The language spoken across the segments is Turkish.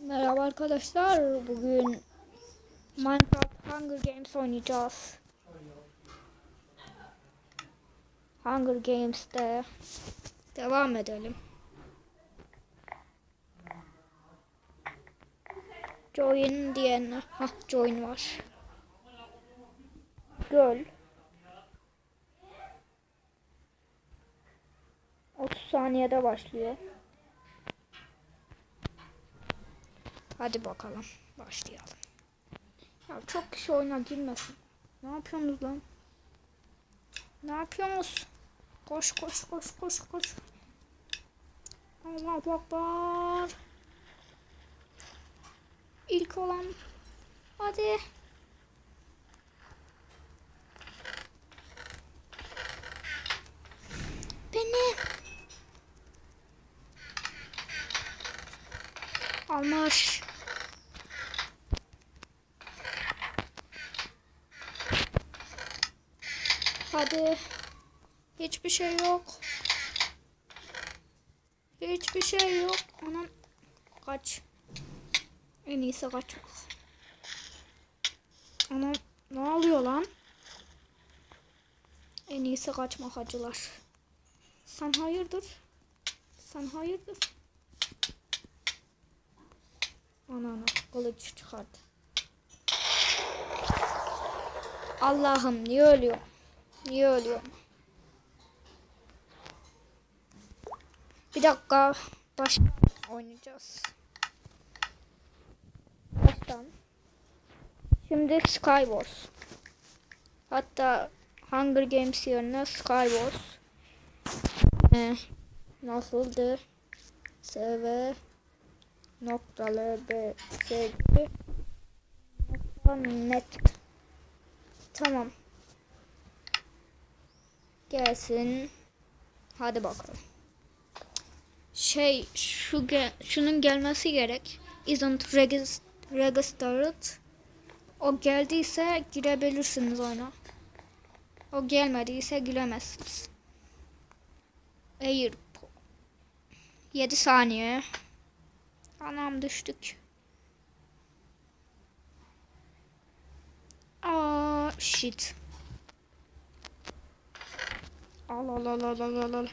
Merhaba arkadaşlar. Bugün Minecraft Hunger Games oynayacağız. Hunger Games'te devam edelim. Join diyen, join var. Göl. 30 saniyede başlıyor. Hadi bakalım, başlayalım. Ya çok kişi oyuna girmesin. Ne yapıyorsunuz lan? Ne yapıyorsunuz? Koş koş koş koş koş. Allah Ekber. İlk olan. Hadi. Beni. Almış. Hadi. Hiçbir şey yok. Hiçbir şey yok. Anam. Kaç. En iyisi kaç. Anam. Ne oluyor lan? En iyisi kaçmak acılar. Sen hayırdır? Sen hayırdır? Ana kılıç çıkardı. Allah'ım niye ölüyor? Niye ölüyor? Bir dakika. Baştan oynayacağız. Baştan. Şimdi Skywars. Hatta Hunger Games yerine Skywars. Nasıldı? SV noktalı b sevgi net. Tamam. Gelsin. Hadi bakalım. Şunun gelmesi gerek. Isn't registered. O geldiyse girebilirsiniz oyuna. O gelmediyse giremezsiniz. Hayır. 7 saniye. Anam düştük. Shit. Al.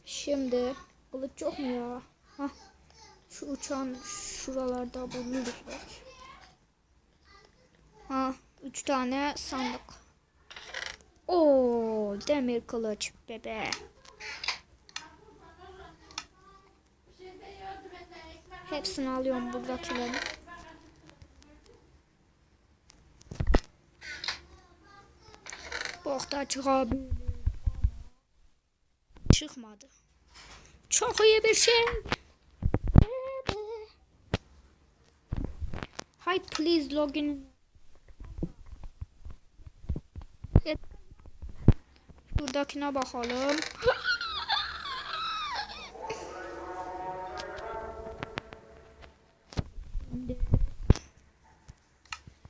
Şimdi kılıç yok mu ya? Şu uçağın şuralarda bulunuruz belki. 3 tane sandık. Oo, demir kılıç bebe. Hepsini alıyorum buradakilerin. Bokta çıkabilir. Çıkmadı. Çok iyi bir şey. Hi, please login. Buradakine bakalım.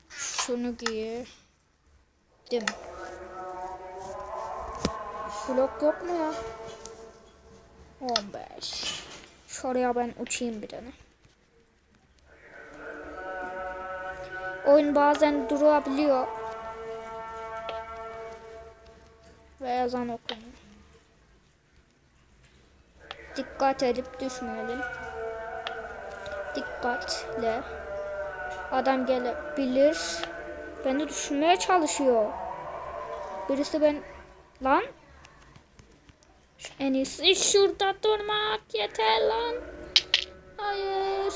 Şunu giydim. Blok yok mu ya? 15. Şuraya ben uçayım bir tane. Oyun bazen durabiliyor. Ve yazan okunuyor. Dikkat edip düşmeyelim. Dikkatle. Adam gelebilir. Beni düşürmeye çalışıyor. Birisi lan. En iyisi şurada durmak yeter lan. Hayır.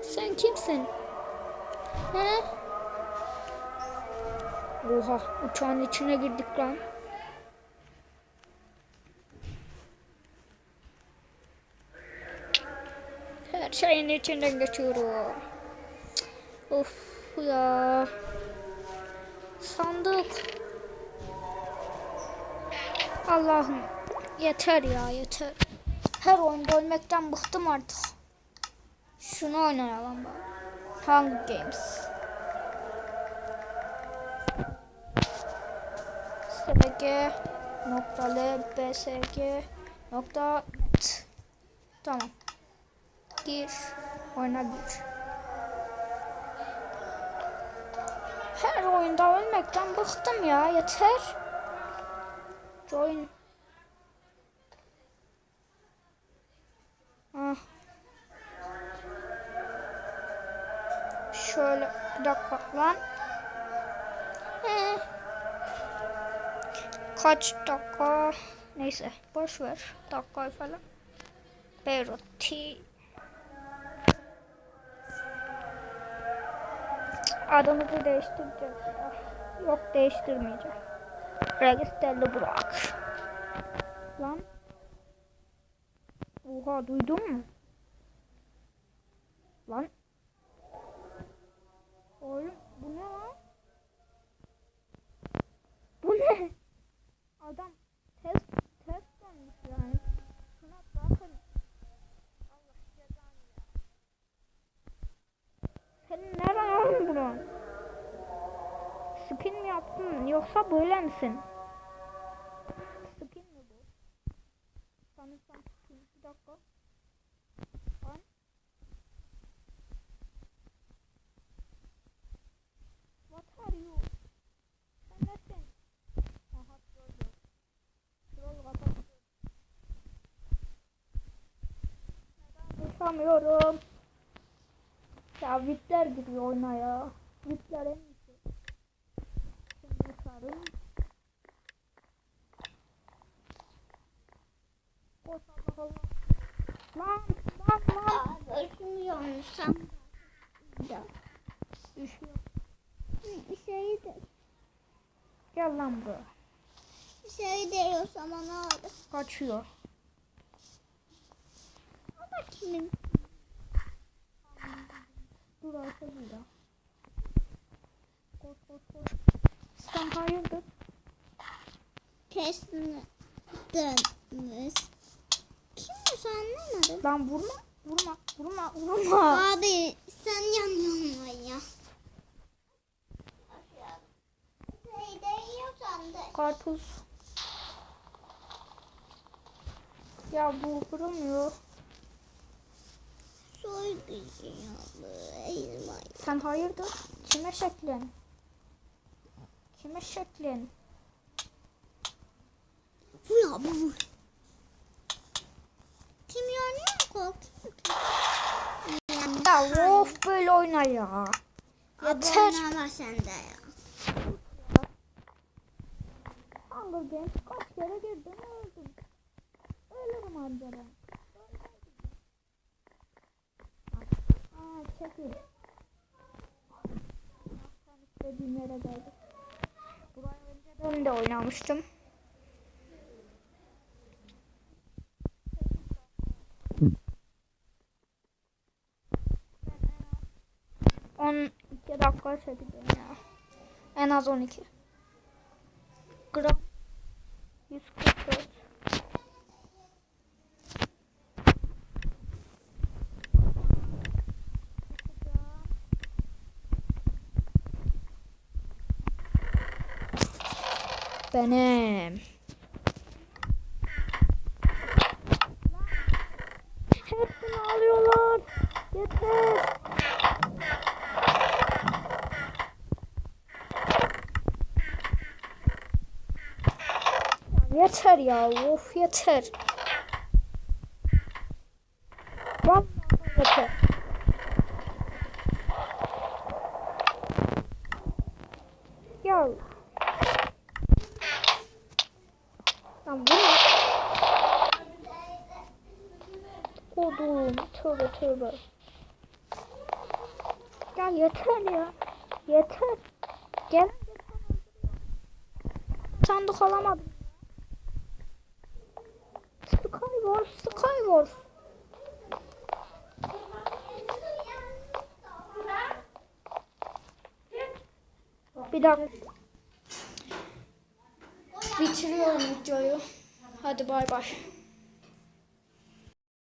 Sen kimsin? He? Oha, uçağın içine girdik lan. Her şeyin içinden geçiyorum. Of ya. Sandık. Allah'ım. Yeter ya, yeter. Her oyunda ölmekten bıktım artık. Şunu oynayalım bari. Hunger Games. sg.lbsg.net. Tamam. Gir. Oyna bir. Her oyunda ölmekten bıktım ya. Yeter. Join. Ah. Şöyle bir dakika lan. Kaç dakika? Neyse boş ver. Dakika falan. Beirut. Adımızı değiştireceğiz ya. Yok değiştirmeyeceğim. Registerli bırak. Lan. Oha duydun mu? Lan. Oğlum bu ne lan? Bu ne? Adam test olmuş yani. Şuna bakın. Allah cezanı ya. Senin nereden aldın bunu? Skin mi yaptın yoksa böyle misin? Skin mi bu? Sanırsam skin. Bir dakika. Lan. What are you? Sen nesin? Aha gördüm. Troll kapat. Neden uçamıyorum? Ya VIP'ler giriyor oyuna ya. VIP'ler en iyisi. Şimdi uçarım. Koş Allah Allah. Lan. Düşmüyorum sen. Düşüyor. Şey de. Gel lan buraya. Şey diyorsam ana oldu. Kaçıyor. Ama kimin? Dur arkasında. Koş. Sen hayırdır? Kesiniz. Kimmiş anlamadım. Lan vurma. Abi sen yanıyorsun ya. Şey değiyorsan da. Karpuz. Ya bu vurmuyor. Soy güzel. Eyvah. Sen hayırdır? Kime şeklin? Bu ya bu. Kim yanıyor korkuyor. Ya of böyle oyna ya. Yeter. Abone sen de ya. Hunger Games kaç kere girdim öldüm. Ölürüm anca ben. Çekil. Sen istediğin yere geldim. Buraya önceden de oynamıştım. On 2 dakika çekeceğim ya. En az 12. Gram 144. Benim. Hepsini alıyorlar. Yeter. Yeter ya. Of yeter. Vallahi yeter. Ya. Lan bu ne? Kodum. Tövbe. Ya yeter ya. Yeter. Gel. Sandık alamadım. Skywars. Bir dakika. Bitiriyorum videoyu. Hadi bay bay.